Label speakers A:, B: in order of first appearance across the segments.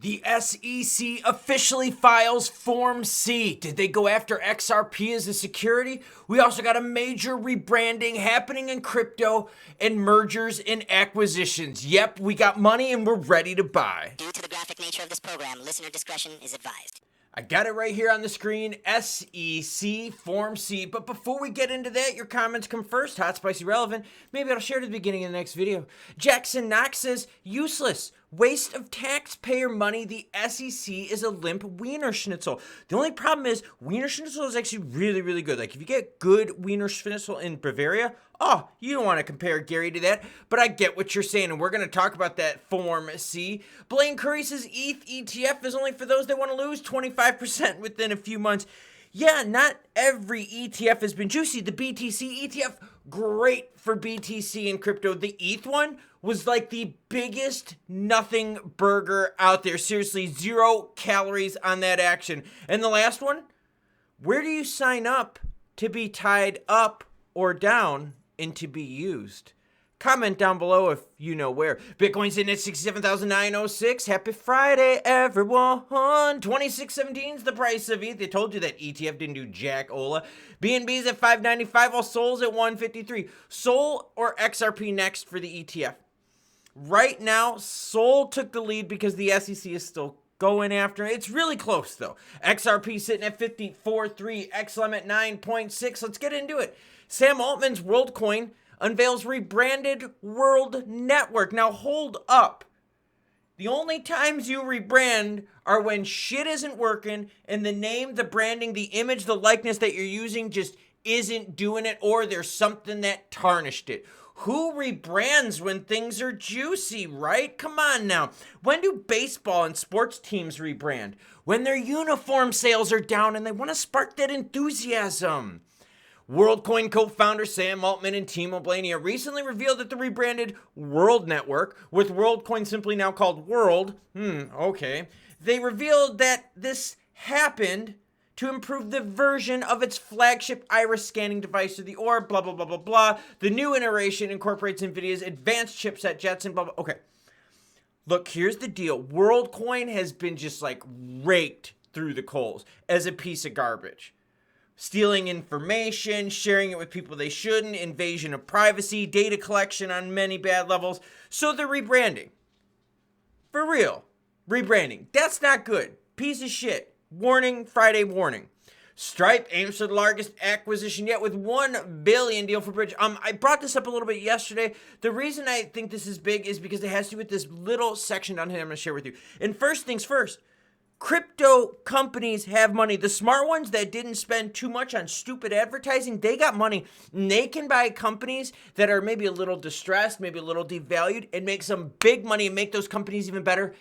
A: The SEC officially files Form C. Did they go after XRP as a security? We also got a major rebranding happening in crypto and mergers and acquisitions. Yep, we got money and we're ready to buy.
B: Due to the graphic nature of this program, listener discretion is advised.
A: I got it right here on the screen, SEC Form C. But before we get into that, your comments come first. Hot, spicy, relevant. Maybe I'll share it at the beginning of the next video. Jackson Knox says, useless. Waste of taxpayer money. The SEC is a limp Wiener Schnitzel. The only problem is Wiener Schnitzel is actually really, really good. Like if you get good Wiener Schnitzel in Bavaria, oh, you don't want to compare Gary to that, but I get what you're saying, and we're going to talk about that Form C. Blaine Curry says ETH ETF is only for those that want to lose 25% within a few months. Yeah, not every ETF has been juicy. The BTC ETF, great for BTC and crypto. The ETH one was like the biggest nothing burger out there. Seriously, 0 calories on that action. And the last one, where do you sign up to be tied up or down and to be used? Comment down below if you know where. Bitcoin's in at 67,906. Happy Friday, everyone. 2617 is the price of ETH. They told you that ETF didn't do jack Ola. BNB's at 595 while Sol's at 153. Sol or XRP next for the ETF? Right now, Sol took the lead because the SEC is still going after it. It's really close though. XRP sitting at 54.3. XLM at 9.6. Let's get into it. Sam Altman's WorldCoin unveils rebranded World Network. Now hold up. The only times you rebrand are when shit isn't working and the name, the branding, the image, the likeness that you're using just isn't doing it, or there's something that tarnished it. Who rebrands when things are juicy, right? Come on now. When do baseball and sports teams rebrand? When their uniform sales are down and they want to spark that enthusiasm. WorldCoin co-founder Sam Altman and Timo Blania recently revealed that the rebranded World Network, with WorldCoin simply now called World, okay. They revealed that this happened to improve the version of its flagship iris scanning device to the orb, blah, blah, blah, blah, blah. The new iteration incorporates NVIDIA's advanced chipset Jetson, blah, blah. Okay. Look, here's the deal. WorldCoin has been just like raked through the coals as a piece of garbage. Stealing information, sharing it with people they shouldn't, invasion of privacy, data collection on many bad levels. So they're rebranding. For real. Rebranding. That's not good. Piece of shit. Warning, Friday warning. Stripe aims for the largest acquisition yet with $1 billion deal for Bridge. I brought this up a little bit yesterday. The reason I think this is big is because it has to do with this little section down here I'm going to share with you. And first things first. Crypto companies have money. The smart ones that didn't spend too much on stupid advertising, they got money. And they can buy companies that are maybe a little distressed, maybe a little devalued, and make some big money and make those companies even better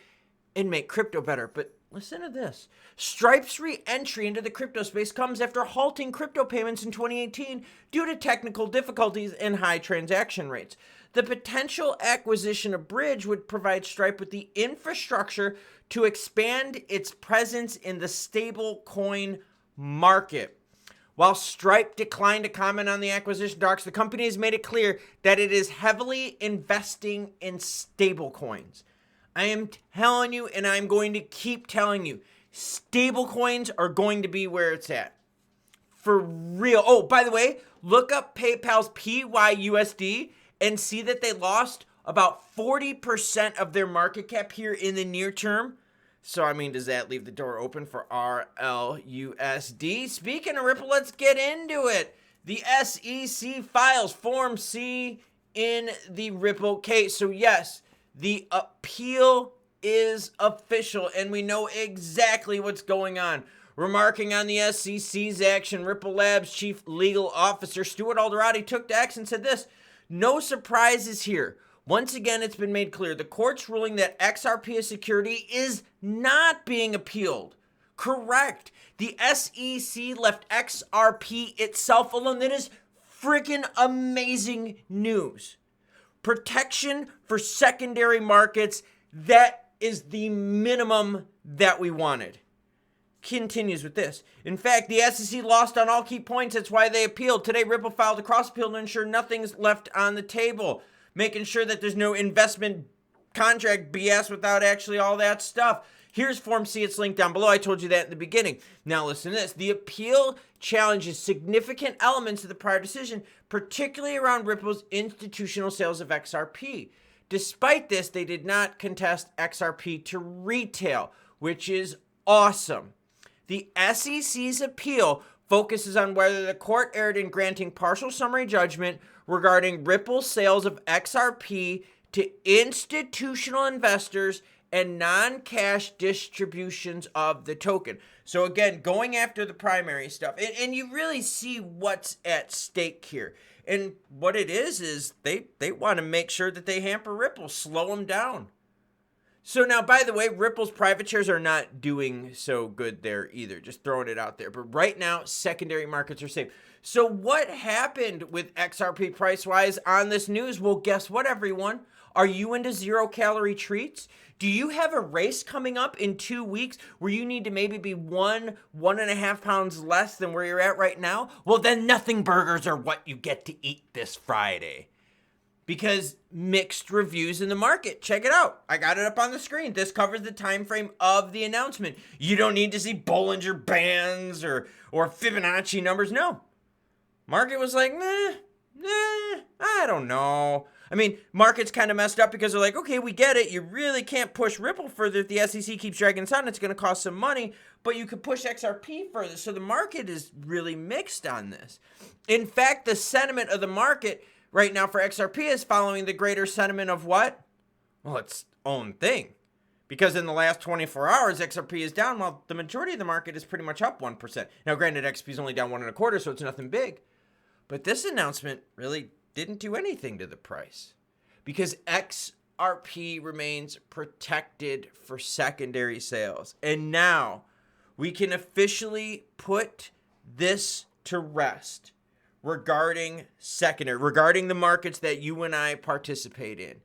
A: and make crypto better. But listen to this. Stripe's re-entry into the crypto space comes after halting crypto payments in 2018 due to technical difficulties and high transaction rates. The potential acquisition of Bridge would provide Stripe with the infrastructure to expand its presence in the stablecoin market. While Stripe declined to comment on the acquisition docs, the company has made it clear that it is heavily investing in stablecoins. I am telling you, and I'm going to keep telling you, stablecoins are going to be where it's at. For real. Oh, by the way, look up PayPal's PYUSD and see that they lost about 40% of their market cap here in the near term. So, I mean, does that leave the door open for RLUSD? Speaking of Ripple, let's get into it. The SEC files Form C in the Ripple case. So, yes, the appeal is official, and we know exactly what's going on. Remarking on the SEC's action, Ripple Labs Chief Legal Officer Stuart Alderati took to X and said this: no surprises here. Once again, it's been made clear the court's ruling that XRP is security is not being appealed. Correct. The SEC left XRP itself alone. That is freaking amazing news. Protection for secondary markets, that is the minimum that we wanted. Continues with this. In fact, the SEC lost on all key points. That's why they appealed. Today, Ripple filed a cross appeal to ensure nothing's left on the table, making sure that there's no investment contract BS without actually all that stuff. Here's Form C, it's linked down below. I told you that in the beginning. Now listen to this. The appeal challenges significant elements of the prior decision, particularly around Ripple's institutional sales of XRP. Despite this, they did not contest XRP to retail, which is awesome. The SEC's appeal focuses on whether the court erred in granting partial summary judgment regarding Ripple's sales of XRP to institutional investors and non-cash distributions of the token. So again, going after the primary stuff. And you really see what's at stake here. And what it is they want to make sure that they hamper Ripple, slow them down. So now, by the way, Ripple's private shares are not doing so good there either. Just throwing it out there. But right now, secondary markets are safe. So what happened with XRP price-wise on this news? Well, guess what, everyone? Are you into zero-calorie treats? Do you have a race coming up in 2 weeks where you need to maybe be 1.5 pounds less than where you're at right now? Well, then nothing burgers are what you get to eat this Friday. Because mixed reviews in the market. Check it out. I got it up on the screen. This covers the time frame of the announcement. You don't need to see Bollinger Bands or Fibonacci numbers. No. Market was like, nah, I don't know. I mean, market's kind of messed up because they're like, okay, we get it. You really can't push Ripple further. If the SEC keeps dragging this on, it's going to cost some money. But you could push XRP further. So the market is really mixed on this. In fact, the sentiment of the market right now for XRP is following the greater sentiment of what? Well, its own thing. Because in the last 24 hours, XRP is down while the majority of the market is pretty much up 1%. Now, granted, XP is only down 1.25%, so it's nothing big. But this announcement really didn't do anything to the price because XRP remains protected for secondary sales. And now we can officially put this to rest regarding the markets that you and I participate in.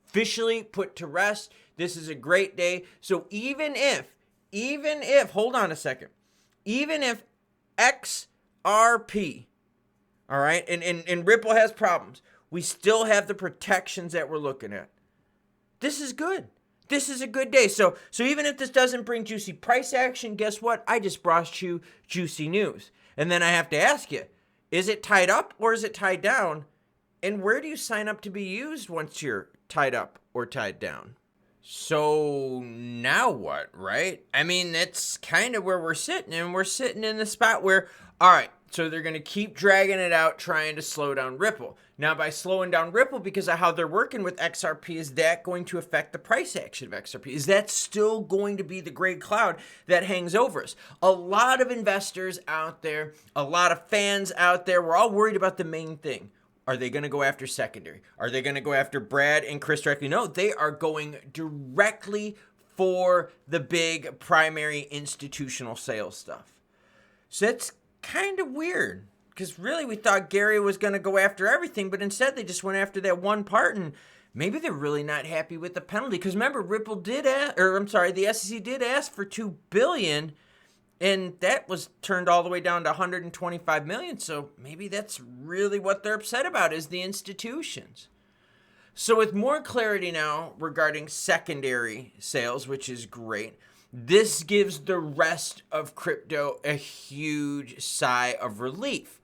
A: Officially put to rest. This is a great day. So even if, hold on a second, even if XRP, all right, and Ripple has problems, we still have the protections that we're looking at. This is good. This is a good day. So even if this doesn't bring juicy price action, guess what? I just brought you juicy news. And then I have to ask you, is it tied up or is it tied down? And where do you sign up to be used once you're tied up or tied down? So now what, right? I mean, that's kind of where we're sitting, and we're sitting in the spot where, all right, so they're going to keep dragging it out, trying to slow down Ripple. Now, by slowing down Ripple because of how they're working with XRP, is that going to affect the price action of XRP? Is that still going to be the gray cloud that hangs over us? A lot of investors out there, a lot of fans out there, we're all worried about the main thing. Are they going to go after secondary? Are they going to go after Brad and Chris directly? No, they are going directly for the big primary institutional sales stuff. So that's kind of weird because really we thought Gary was going to go after everything, but instead they just went after that one part, and maybe they're really not happy with the penalty because remember the SEC did ask for $2 billion, and that was turned all the way down to $125 million. So maybe that's really what they're upset about is the institutions. So with more clarity now regarding secondary sales, which is great, this gives the rest of crypto a huge sigh of relief.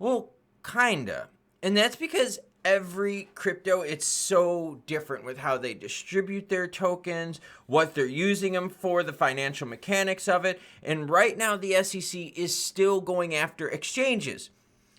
A: Well, kinda. And that's because every crypto, it's so different with how they distribute their tokens, what they're using them for, the financial mechanics of it. And right now, the SEC is still going after exchanges,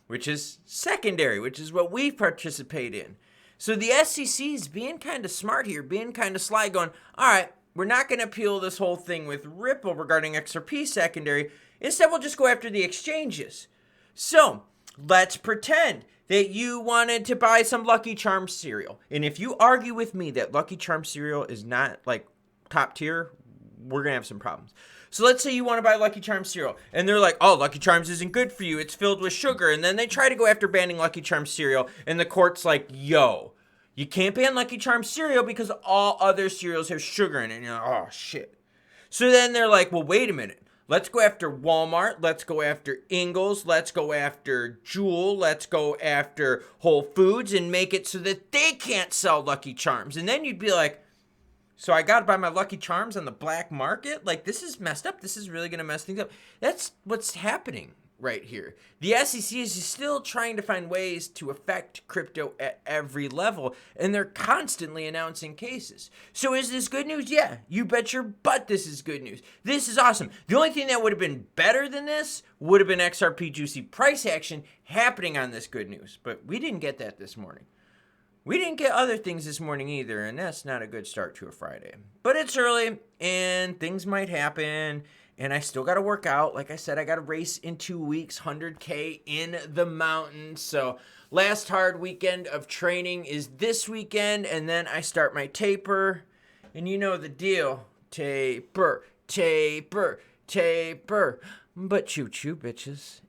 A: which is secondary, which is what we participate in. So the SEC is being kind of smart here, being kind of sly, going, all right, we're not going to appeal this whole thing with Ripple regarding XRP secondary. Instead, we'll just go after the exchanges. So let's pretend that you wanted to buy some Lucky Charms cereal. And if you argue with me that Lucky Charms cereal is not like top tier, we're going to have some problems. So let's say you want to buy Lucky Charms cereal. And they're like, oh, Lucky Charms isn't good for you. It's filled with sugar. And then they try to go after banning Lucky Charms cereal. And the court's like, yo, you can't ban Lucky Charms cereal because all other cereals have sugar in it. And you're like, oh, shit. So then they're like, well, wait a minute. Let's go after Walmart. Let's go after Ingles. Let's go after Jewel. Let's go after Whole Foods and make it so that they can't sell Lucky Charms. And then you'd be like, So I got to buy my Lucky Charms on the black market? Like, this is messed up. This is really going to mess things up. That's what's happening right here. The SEC is still trying to find ways to affect crypto at every level, and they're constantly announcing cases. So is this good news? Yeah, you bet your butt this is good news. This is awesome. The only thing that would have been better than this would have been XRP juicy price action happening on this good news, but we didn't get that this morning. We didn't get other things this morning either, and that's not a good start to a Friday. But it's early, and things might happen, and I still got to work out. Like I said, I got to race in 2 weeks, 100K in the mountains. So last hard weekend of training is this weekend, and then I start my taper. And you know the deal. Taper, taper, taper. But choo-choo, bitches.